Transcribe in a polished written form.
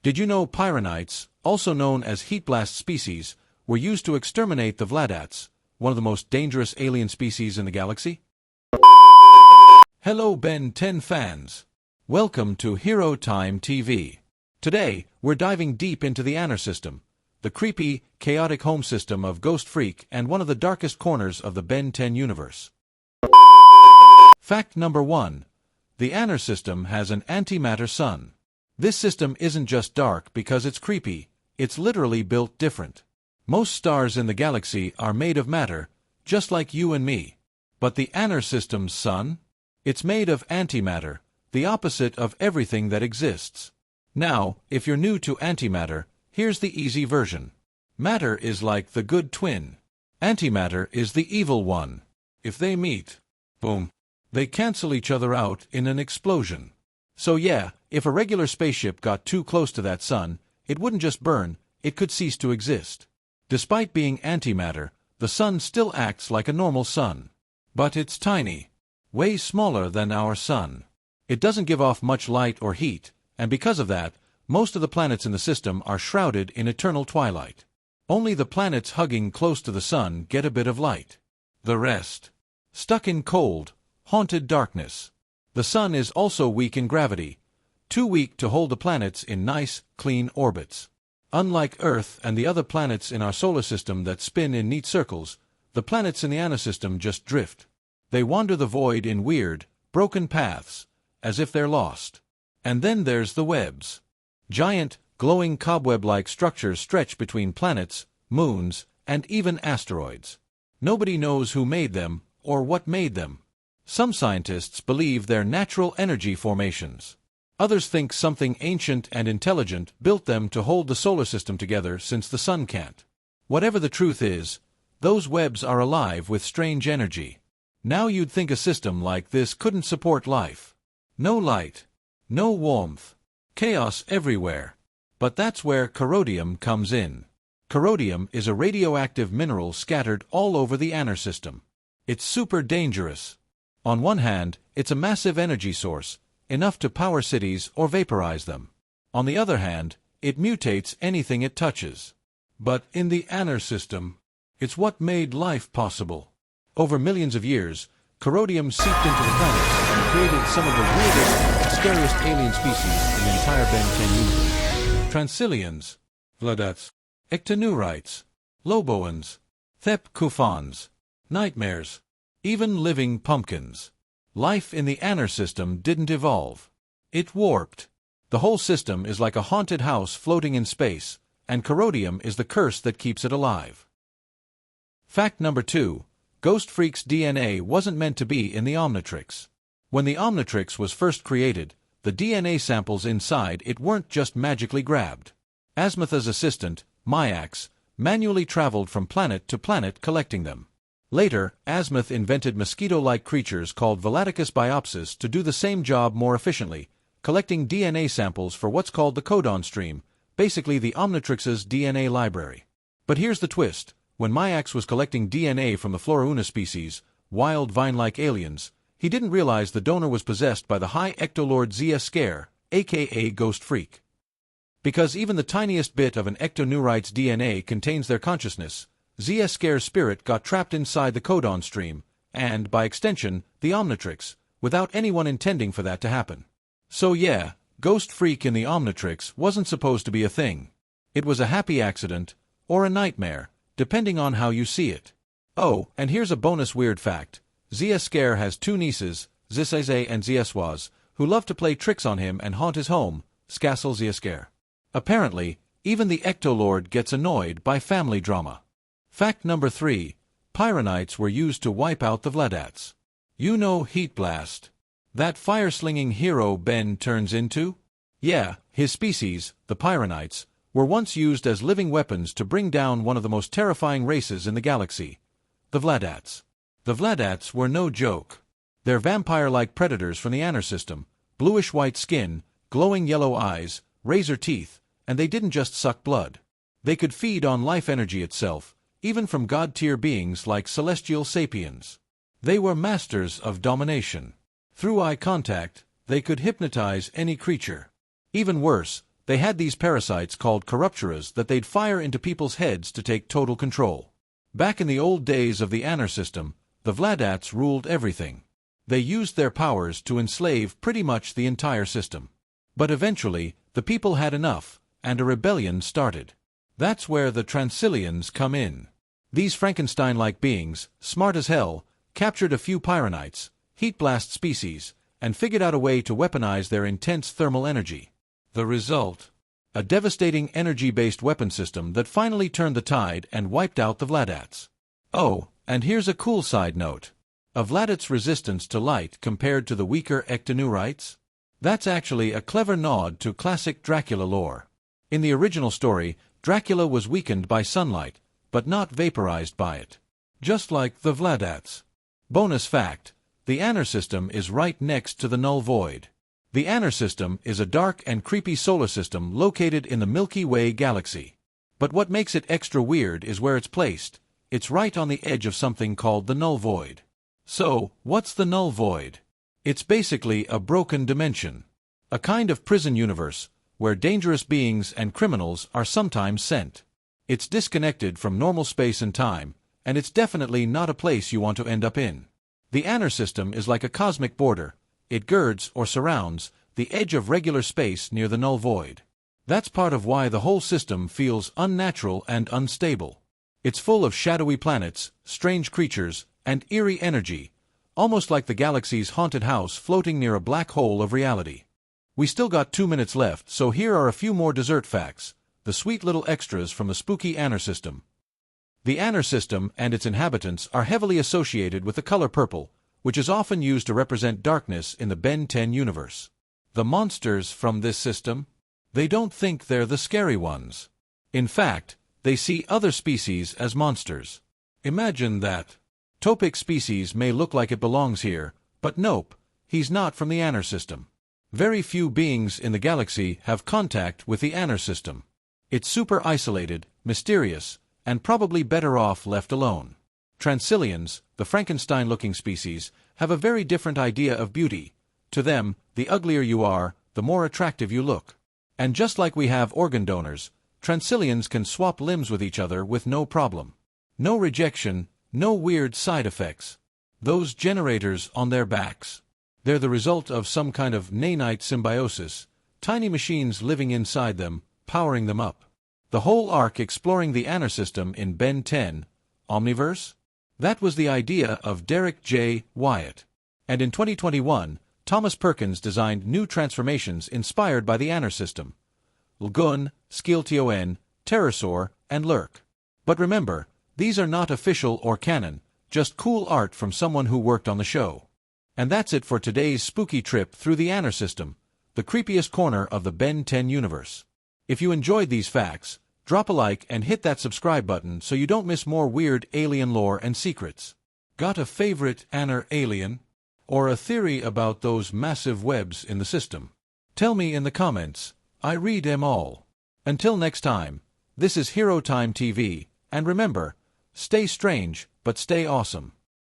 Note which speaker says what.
Speaker 1: Did you know Pyronites, also known as Heatblast species, were used to exterminate the Vladats, one of the most dangerous alien species in the galaxy? Hello Ben 10 fans. Welcome to Hero Time TV. Today, we're diving deep into the Anur System, the creepy, chaotic home system of Ghostfreak and one of the darkest corners of the Ben 10 universe. Fact number 1. The Anur System has an antimatter sun. This system isn't just dark because it's creepy, it's literally built different. Most stars in the galaxy are made of matter, just like you and me. But the Anur System's sun? It's made of antimatter, the opposite of everything that exists. Now, if you're new to antimatter, here's the easy version. Matter is like the good twin. Antimatter is the evil one. If they meet, boom, they cancel each other out in an explosion. So yeah, if a regular spaceship got too close to that sun, it wouldn't just burn, it could cease to exist. Despite being antimatter, the sun still acts like a normal sun. But it's tiny. Way smaller than our sun. It doesn't give off much light or heat, and because of that, most of the planets in the system are shrouded in eternal twilight. Only the planets hugging close to the sun get a bit of light. The rest, stuck in cold, haunted darkness. The sun is also weak in gravity, too weak to hold the planets in nice, clean orbits. Unlike Earth and the other planets in our solar system that spin in neat circles, the planets in the Anur System just drift. They wander the void in weird, broken paths, as if they're lost. And then there's the webs. Giant, glowing cobweb-like structures stretch between planets, moons, and even asteroids. Nobody knows who made them, or what made them. Some scientists believe they're natural energy formations. Others think something ancient and intelligent built them to hold the solar system together since the sun can't. Whatever the truth is, those webs are alive with strange energy. Now you'd think a system like this couldn't support life. No light, no warmth, chaos everywhere. But that's where Corrodium comes in. Corrodium is a radioactive mineral scattered all over the Anur System. It's super dangerous. On one hand, it's a massive energy source, enough to power cities or vaporize them. On the other hand, it mutates anything it touches. But in the Anur System, it's what made life possible. Over millions of years, Corrodium seeped into the planets and created some of the weirdest, scariest alien species in the entire Ben 10 universe. Transylians, Vladats, Exterminating the Vladats, Thep-Kufans, nightmares, even living pumpkins. Life in the Anur System didn't evolve. It warped. The whole system is like a haunted house floating in space, and Corrodium is the curse that keeps it alive. Fact number 2. Ghostfreak's DNA wasn't meant to be in the Omnitrix. When the Omnitrix was first created, the DNA samples inside it weren't just magically grabbed. Azimuth's assistant, Myax, manually traveled from planet to planet collecting them. Later, Azimuth invented mosquito-like creatures called Vladicus biopsis to do the same job more efficiently, collecting DNA samples for what's called the codon stream, basically the Omnitrix's DNA library. But here's the twist. When Myax was collecting DNA from the Florauna species, wild vine-like aliens, he didn't realize the donor was possessed by the High Ectolord Zs'Skayr, aka Ghostfreak. Because even the tiniest bit of an ectoneurite's DNA contains their consciousness, Zs'Skayr's spirit got trapped inside the codon stream, and, by extension, the Omnitrix, without anyone intending for that to happen. So yeah, Ghostfreak in the Omnitrix wasn't supposed to be a thing. It was a happy accident, or a nightmare, depending on how you see it. Oh, and here's a bonus weird fact. Zs'Skayr has two nieces, Zs'Skayr and Zs'Skayr, who love to play tricks on him and haunt his home, Zs'Skayr. Apparently, even the Ectolord gets annoyed by family drama. Fact number 3. Pyronites were used to wipe out the Vladats. You know Heatblast? That fire-slinging hero Ben turns into? Yeah, his species, the Pyronites, were once used as living weapons to bring down one of the most terrifying races in the galaxy, the Vladats. The Vladats were no joke. They're vampire-like predators from the Anur System, bluish-white skin, glowing yellow eyes, razor teeth, and they didn't just suck blood. They could feed on life energy itself, even from god-tier beings like celestial sapiens. They were masters of domination. Through eye contact, they could hypnotize any creature. Even worse, They had these parasites called corrupturas that they'd fire into people's heads to take total control. Back in the old days of the Anur System, the Vladats ruled everything. They used their powers to enslave pretty much the entire system. But eventually, the people had enough, and a rebellion started. That's where the Transylians come in. These Frankenstein-like beings, smart as hell, captured a few Pyronites, Heatblast species, and figured out a way to weaponize their intense thermal energy. The result? A devastating energy-based weapon system that finally turned the tide and wiped out the Vladats. Oh, and here's a cool side note. A Vladat's resistance to light compared to the weaker Ectonurites? That's actually a clever nod to classic Dracula lore. In the original story, Dracula was weakened by sunlight, but not vaporized by it. Just like the Vladats. Bonus fact, the Anur System is right next to the Null Void. The Anur System is a dark and creepy solar system located in the Milky Way galaxy. But what makes it extra weird is where it's placed. It's right on the edge of something called the Null Void. So, what's the Null Void? It's basically a broken dimension. A kind of prison universe, where dangerous beings and criminals are sometimes sent. It's disconnected from normal space and time, and it's definitely not a place you want to end up in. The Anur System is like a cosmic border. It girds, or surrounds, the edge of regular space near the Null Void. That's part of why the whole system feels unnatural and unstable. It's full of shadowy planets, strange creatures, and eerie energy, almost like the galaxy's haunted house floating near a black hole of reality. We still got 2 minutes left, so here are a few more dessert facts, the sweet little extras from the spooky Anur System. The Anur System and its inhabitants are heavily associated with the color purple, which is often used to represent darkness in the Ben 10 universe. The monsters from this system? They don't think they're the scary ones. In fact, they see other species as monsters. Imagine that. Topic species may look like it belongs here, but nope, he's not from the Anur System. Very few beings in the galaxy have contact with the Anur System. It's super isolated, mysterious, and probably better off left alone. Transylians, the Frankenstein-looking species, have a very different idea of beauty. To them, the uglier you are, the more attractive you look. And just like we have organ donors, Transylians can swap limbs with each other with no problem. No rejection, no weird side effects. Those generators on their backs. They're the result of some kind of nanite symbiosis, tiny machines living inside them, powering them up. The whole arc exploring the Anur System in Ben 10, Omniverse? That was the idea of Derek J. Wyatt. And in 2021, Thomas Perkins designed new transformations inspired by the Anur System. Lgun, Skiltion, Pterosaur, and Lurk. But remember, these are not official or canon, just cool art from someone who worked on the show. And that's it for today's spooky trip through the Anur System, the creepiest corner of the Ben 10 universe. If you enjoyed these facts, drop a like and hit that subscribe button so you don't miss more weird alien lore and secrets. Got a favorite Anur alien? Or a theory about those massive webs in the system? Tell me in the comments. I read them all. Until next time, this is Hero Time TV, and remember, stay strange, but stay awesome.